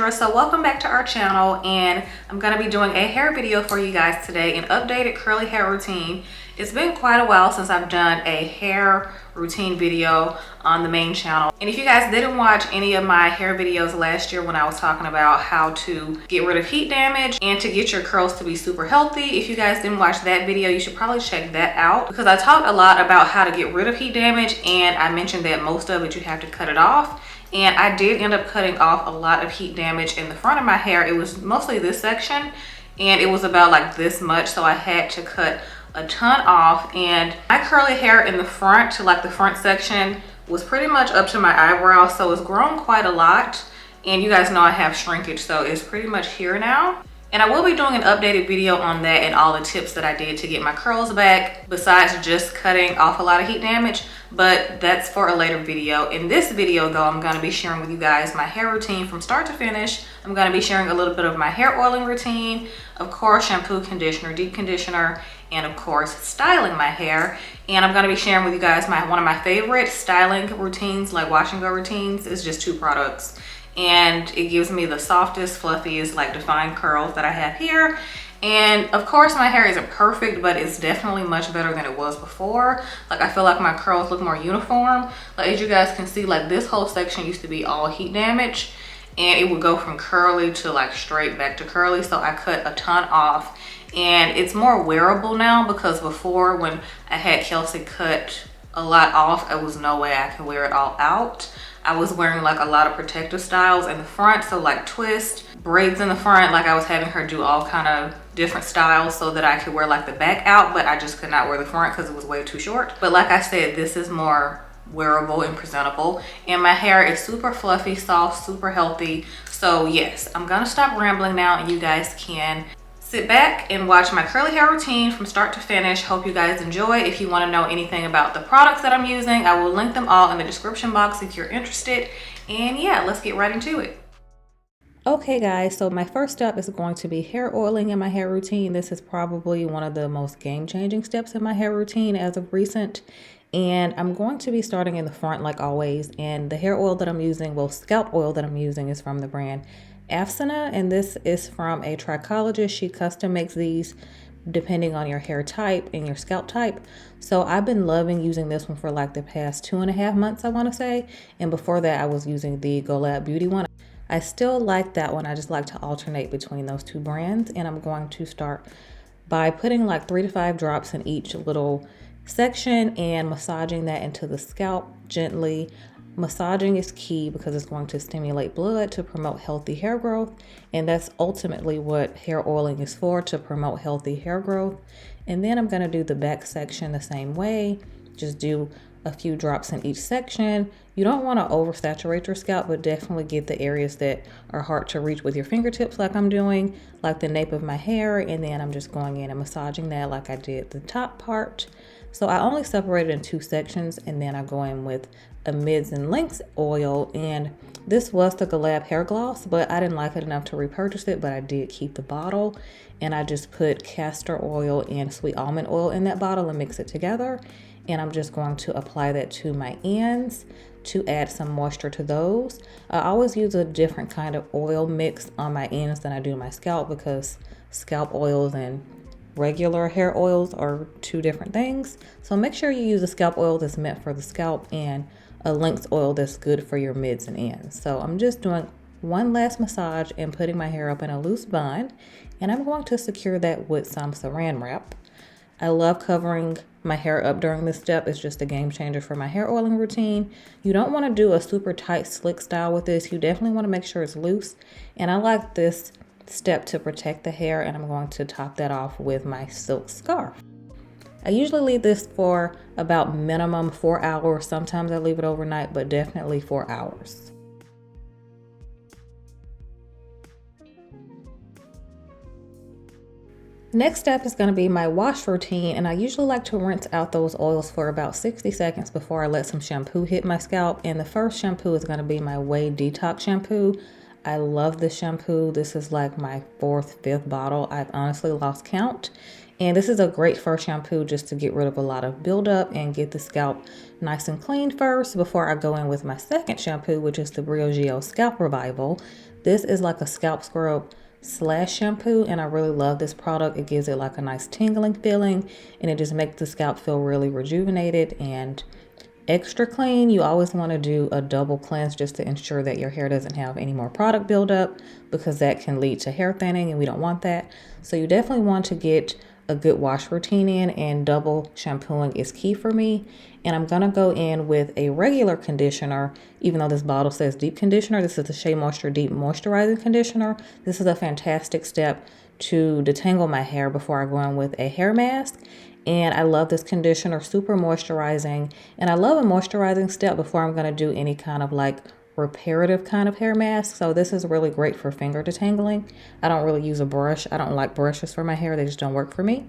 Kendra. So welcome back to our channel, and I'm going to be doing a hair video for you guys today, an updated curly hair routine. It's been quite a while since I've done a hair routine video on the main channel, and if you guys didn't watch any of my hair videos last year when I was talking about how to get rid of heat damage and to get your curls to be super healthy, if you guys didn't watch that video, you should probably check that out, because I talked a lot about how to get rid of heat damage, and I mentioned that most of it you have to cut it off. And I did end up cutting off a lot of heat damage in the front of my hair. It was mostly this section, and it was about like this much, so I had to cut a ton off. And my curly hair in the front, to like the front section, was pretty much up to my eyebrows, so it's grown quite a lot. And you guys know I have shrinkage, so it's pretty much here now. And I will be doing an updated video on that and all the tips that I did to get my curls back, besides just cutting off a lot of heat damage, but that's for a later video. In this video though, I'm going to be sharing with you guys my hair routine from start to finish. I'm going to be sharing a little bit of my hair oiling routine, of course shampoo, conditioner, deep conditioner, and of course styling my hair. And I'm going to be sharing with you guys one of my favorite styling routines, like wash and go routines. It's just 2 products. And it gives me the softest, fluffiest, like defined curls that I have here. And of course my hair isn't perfect, but it's definitely much better than it was before. Like I feel like my curls look more uniform. Like as you guys can see, like this whole section used to be all heat damage, and it would go from curly to like straight back to curly. So I cut a ton off, and it's more wearable now, because before when I had Kelsey cut a lot off, it was no way I could wear it all out. I was wearing like a lot of protective styles in the front, so like twist, braids in the front, like I was having her do all kind of different styles so that I could wear like the back out, but I just could not wear the front because it was way too short. But like I said, this is more wearable and presentable, and my hair is super fluffy, soft, super healthy. So yes, I'm gonna stop rambling now, and you guys can sit back and watch my curly hair routine from start to finish. Hope you guys enjoy. If you want to know anything about the products that I'm using, I will link them all in the description box if you're interested. And yeah, let's get right into it. Okay guys, so my first step is going to be hair oiling in my hair routine. This is probably one of the most game-changing steps in my hair routine as of recent. And I'm going to be starting in the front like always. And the hair oil that I'm using, well, scalp oil that I'm using, is from the brand Afsana, and this is from a trichologist. She custom makes these depending on your hair type and your scalp type. So I've been loving using this one for like the past 2.5 months, I want to say. And before that I was using the Glam Beauty one. I still like that one. I just like to alternate between those 2 brands. And I'm going to start by putting like 3 to 5 drops in each little section and massaging that into the scalp gently. Massaging is key because it's going to stimulate blood to promote healthy hair growth, and that's ultimately what hair oiling is for, to promote healthy hair growth. And then I'm going to do the back section the same way. Just do a few drops in each section. You don't want to oversaturate your scalp, but definitely get the areas that are hard to reach with your fingertips, like I'm doing, like the nape of my hair. And then I'm just going in and massaging that like I did the top part. So I only separated in 2 sections, and then I go in with a mids and lengths oil. And this was the Glam hair gloss, but I didn't like it enough to repurchase it, but I did keep the bottle. And I just put castor oil and sweet almond oil in that bottle and mix it together. And I'm just going to apply that to my ends to add some moisture to those. I always use a different kind of oil mix on my ends than I do my scalp, because scalp oils and regular hair oils are 2 different things. So make sure you use a scalp oil that's meant for the scalp and a length oil that's good for your mids and ends. So I'm just doing one last massage and putting my hair up in a loose bun, and I'm going to secure that with some saran wrap. I love covering my hair up during this step. It's just a game changer for my hair oiling routine. You don't want to do a super tight slick style with this. You definitely want to make sure it's loose, and I like this step to protect the hair, and I'm going to top that off with my silk scarf. I usually leave this for about minimum 4 hours. Sometimes I leave it overnight, but definitely 4 hours. Next step is going to be my wash routine, and I usually like to rinse out those oils for about 60 seconds before I let some shampoo hit my scalp. And the first shampoo is going to be my Way Detox shampoo. I love this shampoo. This is like my 4th, 5th bottle. I've honestly lost count. And this is a great first shampoo just to get rid of a lot of buildup and get the scalp nice and clean first before I go in with my second shampoo, which is the Briogeo Scalp Revival. This is like a scalp scrub slash shampoo, and I really love this product. It gives it like a nice tingling feeling, and it just makes the scalp feel really rejuvenated and extra clean. You always want to do a double cleanse just to ensure that your hair doesn't have any more product buildup, because that can lead to hair thinning and we don't want that. So you definitely want to get a good wash routine in, and double shampooing is key for me. And I'm going to go in with a regular conditioner, even though this bottle says deep conditioner. This is the Shea Moisture Deep Moisturizing Conditioner. This is a fantastic step to detangle my hair before I go in with a hair mask. And I love this conditioner, super moisturizing. And I love a moisturizing step before I'm going to do any kind of like reparative kind of hair mask. So this is really great for finger detangling. I don't really use a brush. I don't like brushes for my hair. They just don't work for me.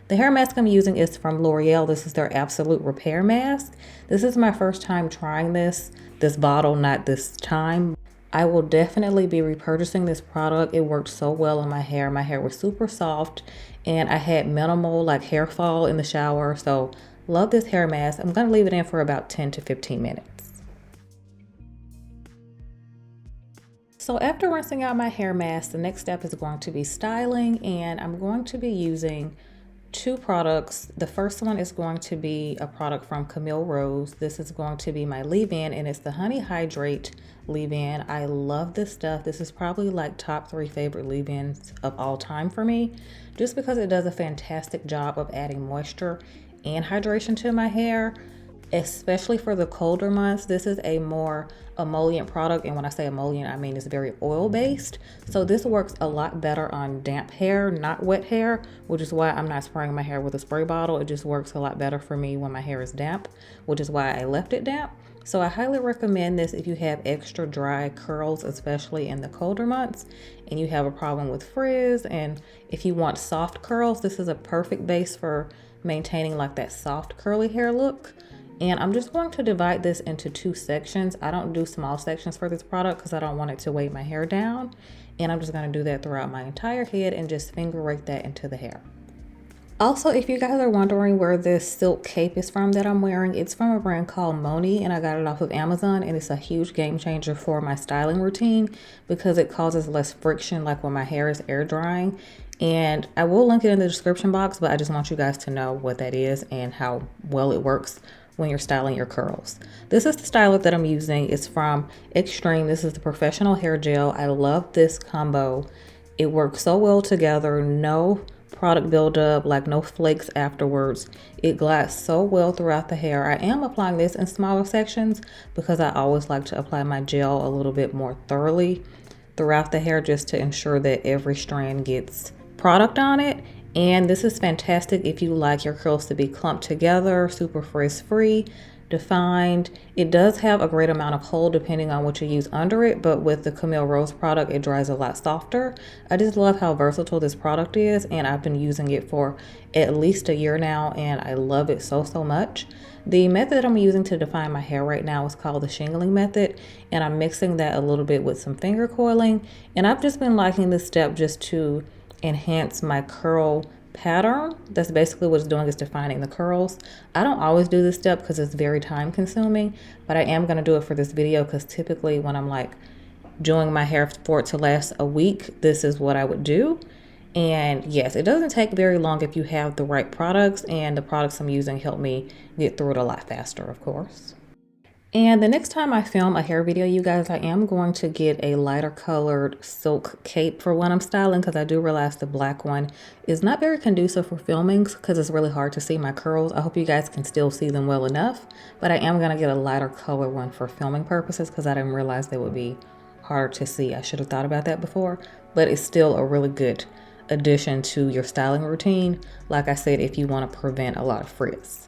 The hair mask I'm using is from L'Oreal. This is their Absolute Repair Mask. This is my first time trying this bottle, not this time. I will definitely be repurchasing this product. It worked so well on my hair. My hair was super soft, and I had minimal like hair fall in the shower. So love this hair mask. I'm going to leave it in for about 10 to 15 minutes. So after rinsing out my hair mask, the next step is going to be styling, and I'm going to be using two products. The first one is going to be a product from KenMurrell. This is going to be my leave-in, and it's the Honey Hydrate leave-in. I love this stuff. This is probably like top 3 favorite leave-ins of all time for me, just because it does a fantastic job of adding moisture and hydration to my hair. Especially for the colder months, this is a more emollient product, and when I say emollient, I mean it's very oil based. So this works a lot better on damp hair, not wet hair, which is why I'm not spraying my hair with a spray bottle. It just works a lot better for me when my hair is damp, which is why I left it damp. So I highly recommend this if you have extra dry curls, especially in the colder months, and you have a problem with frizz, and if you want soft curls, this is a perfect base for maintaining like that soft curly hair look. And I'm just going to divide this into 2 sections. I don't do small sections for this product because I don't want it to weigh my hair down. And I'm just going to do that throughout my entire head and just finger rake that into the hair. Also, if you guys are wondering where this silk cape is from that I'm wearing, it's from a brand called Moni, and I got it off of Amazon, and it's a huge game changer for my styling routine because it causes less friction like when my hair is air drying. And I will link it in the description box, but I just want you guys to know what that is and how well it works when you're styling your curls. This is the styler that I'm using. It's from Extreme. This is the professional hair gel. I love this combo. It works so well together. No product buildup, like no flakes afterwards. It glides so well throughout the hair. I am applying this in smaller sections because I always like to apply my gel a little bit more thoroughly throughout the hair just to ensure that every strand gets product on it. And this is fantastic if you like your curls to be clumped together, super frizz-free, defined. It does have a great amount of hold depending on what you use under it, but with the KenMurrell product, it dries a lot softer. I just love how versatile this product is, and I've been using it for at least a year now, and I love it so much. The method that I'm using to define my hair right now is called the shingling method, and I'm mixing that a little bit with some finger coiling, and I've just been liking this step just to enhance my curl pattern. That's basically what it's doing, is defining the curls. I don't always do this step because it's very time consuming, but I am going to do it for this video because typically when I'm like doing my hair for it to last a week, this is what I would do. And yes, it doesn't take very long if you have the right products, and the products I'm using help me get through it a lot faster, of course. And the next time I film a hair video, you guys, I am going to get a lighter colored silk cape for when I'm styling, because I do realize the black one is not very conducive for filming because it's really hard to see my curls. I hope you guys can still see them well enough, but I am going to get a lighter color one for filming purposes because I didn't realize they would be harder to see. I should have thought about that before, but it's still a really good addition to your styling routine. Like I said, if you want to prevent a lot of frizz.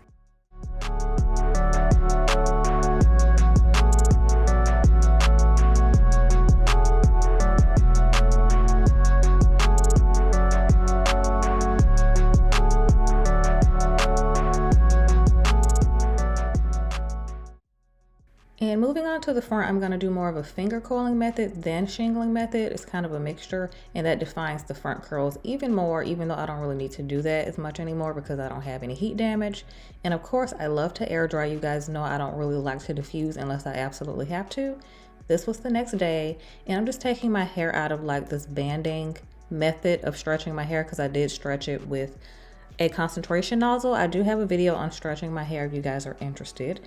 And moving on to the front, I'm going to do more of a finger coiling method than shingling method. It's kind of a mixture, and that defines the front curls even more, even though I don't really need to do that as much anymore because I don't have any heat damage. And of course, I love to air dry. You guys know I don't really like to diffuse unless I absolutely have to. This was the next day, and I'm just taking my hair out of like this banding method of stretching my hair because I did stretch it with a concentration nozzle. I do have a video on stretching my hair if you guys are interested,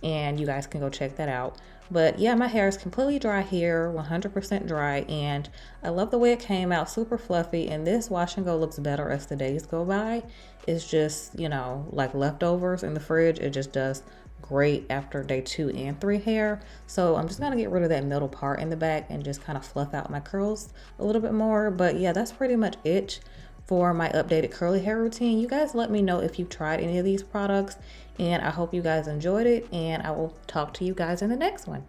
and you guys can go check that out. But yeah, my hair is completely dry here, 100% dry, and I love the way it came out, super fluffy. And this wash and go looks better as the days go by. It's just, you know, like leftovers in the fridge. It just does great after day 2 and 3 hair. So I'm just gonna get rid of that middle part in the back and just kind of fluff out my curls a little bit more. But yeah, that's pretty much it for my updated curly hair routine. You guys let me know if you've tried any of these products, and I hope you guys enjoyed it, and I will talk to you guys in the next one.